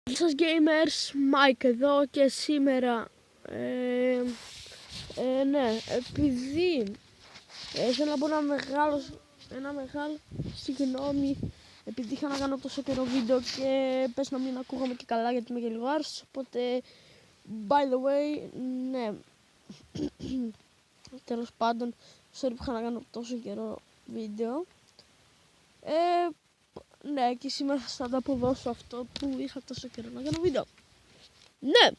Γεια σας gamers, Mike εδώ και σήμερα ναι, επειδή θέλω να πω ένα μεγάλο συγγνώμη επειδή είχα να κάνω τόσο καιρό βίντεο και πες να μην ακούγαμε και καλά γιατί είμαι και λίγο άρρωστος, οπότε by the way, ναι, τέλος πάντων, sorry που είχα να κάνω τόσο καιρό βίντεο. Ναι, και σήμερα θα τα αποδώσω αυτό που είχα τόσο καιρό να κάνω βίντεο. Ναι,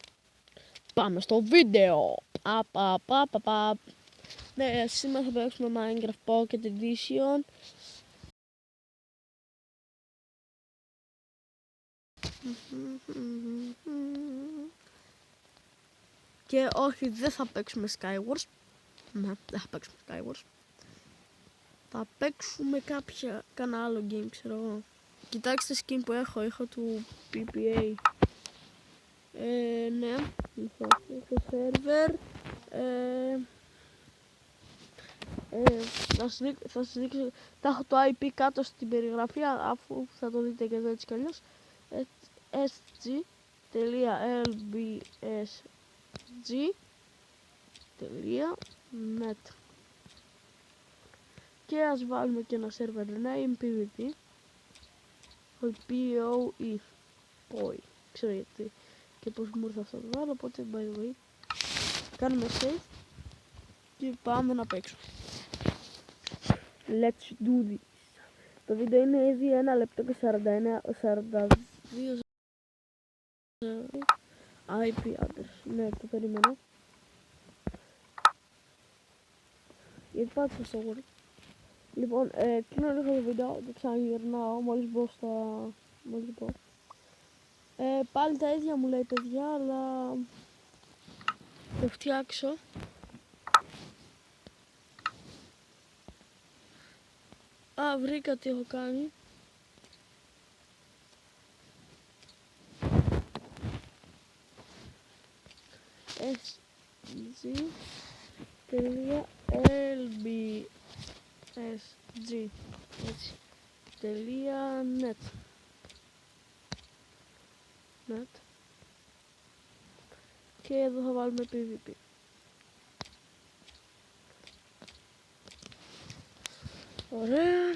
πάμε στο βίντεο. Ναι, σήμερα θα παίξουμε Minecraft Pocket Edition. Και όχι, δεν θα παίξουμε Skywars. Ναι, δεν θα παίξουμε Skywars. Θα παίξουμε κανένα άλλο game, ξέρω εγώ. Κοιτάξτε skin που έχω του PPA. Ναι, στο server. Θα σας δείξω, θα έχω το IP κάτω στην περιγραφή αφού θα το δείτε και εδώ έτσι κι αλλιώς. sg.lbsg.net. Και ας βάλουμε και ένα server name PvP. POE. Ξέρω γιατί και πώς μου ήρθε αυτό το βάλω, οπότε by the way κάνουμε save και πάμε να παίξουμε. Let's do this. Το βίντεο είναι ήδη 1 λεπτό και 42 IP address. Ναι, το περιμένω. Γιατί πάτησα στο word. Λοιπόν, κλείνω λίγο το βίντεο και ξαναγυρνάω μόλις μπω πάλι τα ίδια μου λέει παιδιά, αλλά το φτιάξω. Βρήκα τι έχω κάνει. sg.lbsg.net. Και εδώ θα βάλουμε PvP. Ωραία.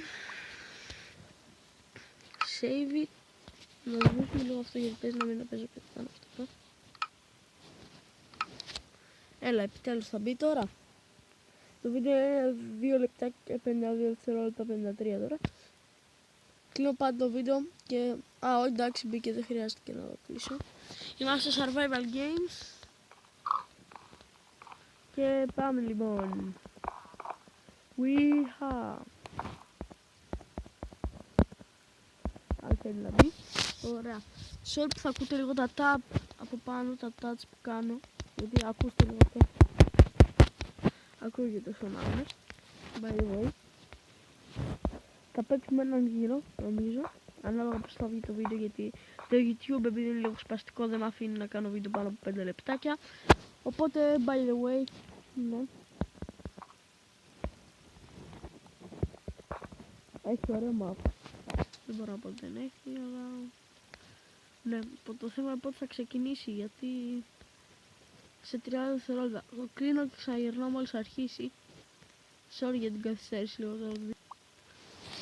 Save it. Να σβήσουμε λίγο αυτό γιατί πες να μην παίζω πάνω αυτό. Έλα, επιτέλους θα μπει τώρα. Το βίντεο είναι 2 λεπτά και 52 δευτερόλεπτα 53 τώρα. Κλείνω πάντα το βίντεο και... όχι εντάξει, μπήκε, δεν χρειάζεται να το κλείσω. Είμαστε survival games. Και πάμε λοιπόν. Αν θέλει να μπει. Ωραία. Sorry που θα ακούτε λίγο τα tab από πάνω, τα touch που κάνω. Γιατί ακούστε λίγο αυτό. Ακούγεται στον άμεσο. By the way. Θα παίξουμε έναν γύρο, νομίζω. Ανάλογα πως θα βγει το βίντεο, γιατί το YouTube επειδή είναι λίγο σπαστικό δεν με αφήνει να κάνω βίντεο πάνω από 5 λεπτάκια. Οπότε, by the way, ναι. Έχει ωραίο map. Δεν μπορώ να πω ότι δεν έχει, αλλά... Ναι, το θέμα είναι πότε θα ξεκινήσει, γιατί... Σε 30 δευτερόλεπτα. Το κλείνω και ξαναγυρνάω μόλις αρχίσει. Sorry για την καθυστέρηση λίγο τώρα.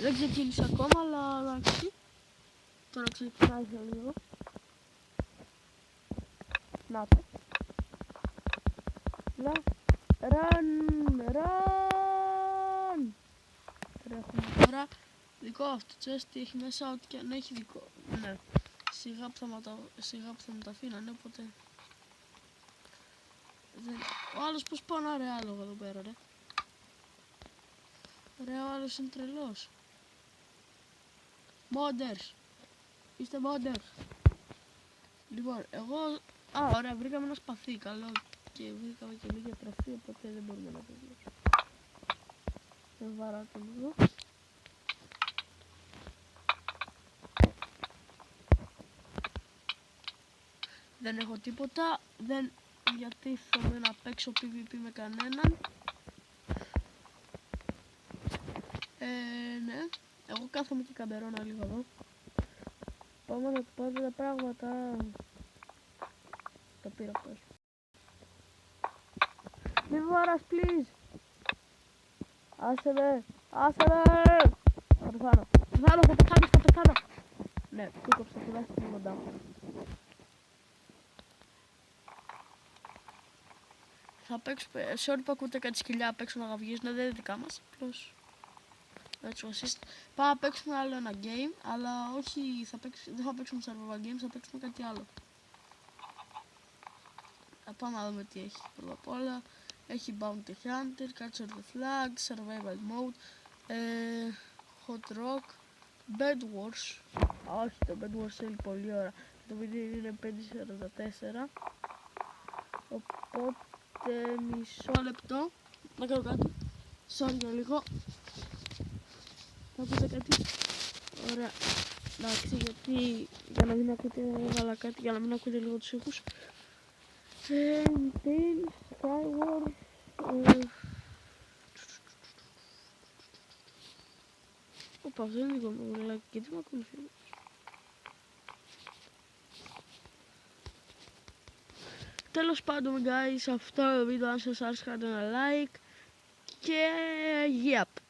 Δεν ξεκίνησε ακόμα, αλλά εντάξει. Τώρα ξεκινάει λίγο. Να το. Run! Τρέχουμε τώρα. Δικό αυτό chest έχει μέσα ό,τι και αν έχει δικό. Ναι. Σιγά που θα μου τα αφήνανε, οπότε... Ο άλλος πως πάω να ρε άλογο εδώ πέρα ρε. Ρε ο άλλος είναι τρελός. Modders. Είστε modders. Λοιπόν, εγώ... ωραία, βρήκαμε ένα σπαθί, καλό. Και βρήκαμε και λίγη τροφή, οπότε δεν μπορούμε να το δούμε. Δεν βαράτε λίγο. Δεν έχω τίποτα, δεν διατίθομαι να παίξω PvP με κανέναν. Ναι, εγώ κάθομαι και καμπερώνα λίγο εδώ. Πάμε να του πάρουμε τα πράγματα. Τα πήρα αυτός. Μη βάρας, please. Άσε με. Θα πεθάνω. Θα πεθάνω. Ναι, του κόψα τουλάχιστον την μοντά μου. Θα παίξουμε, σε όλοι που ακούτε κάτι σκυλιά παίξουν να γαυγίζουν, δεν είναι δικά μας, απλώς έτσι ο assist. Πάμε να παίξουμε άλλο ένα game, αλλά όχι, δεν θα παίξουμε survival games, θα παίξουμε κάτι άλλο. Πάμε να δούμε τι έχει. Πρώτα απ' όλα έχει Bounty Hunter, Capture the Flag, Survival Mode, Hot Rock, Bed Wars. Όχι, το Bed Wars θέλει πολλή ώρα. Το βίντεο είναι 5:44. Οπότε μισό λεπτό να κάνω κάτι. Sorry για λίγο. Θα πείτε κάτι. Ωραία. Εντάξει, γιατί για να μην ακούτε, έβαλα κάτι για να μην ακούτε λίγο τους ήχους. Tails, Skyward. Οπα, αυτό είναι λίγο μου, και τι με ακολουθεί. Τέλος πάντων guys, αυτό το βίντεο αν σας άρεσε κάντε ένα like και yep.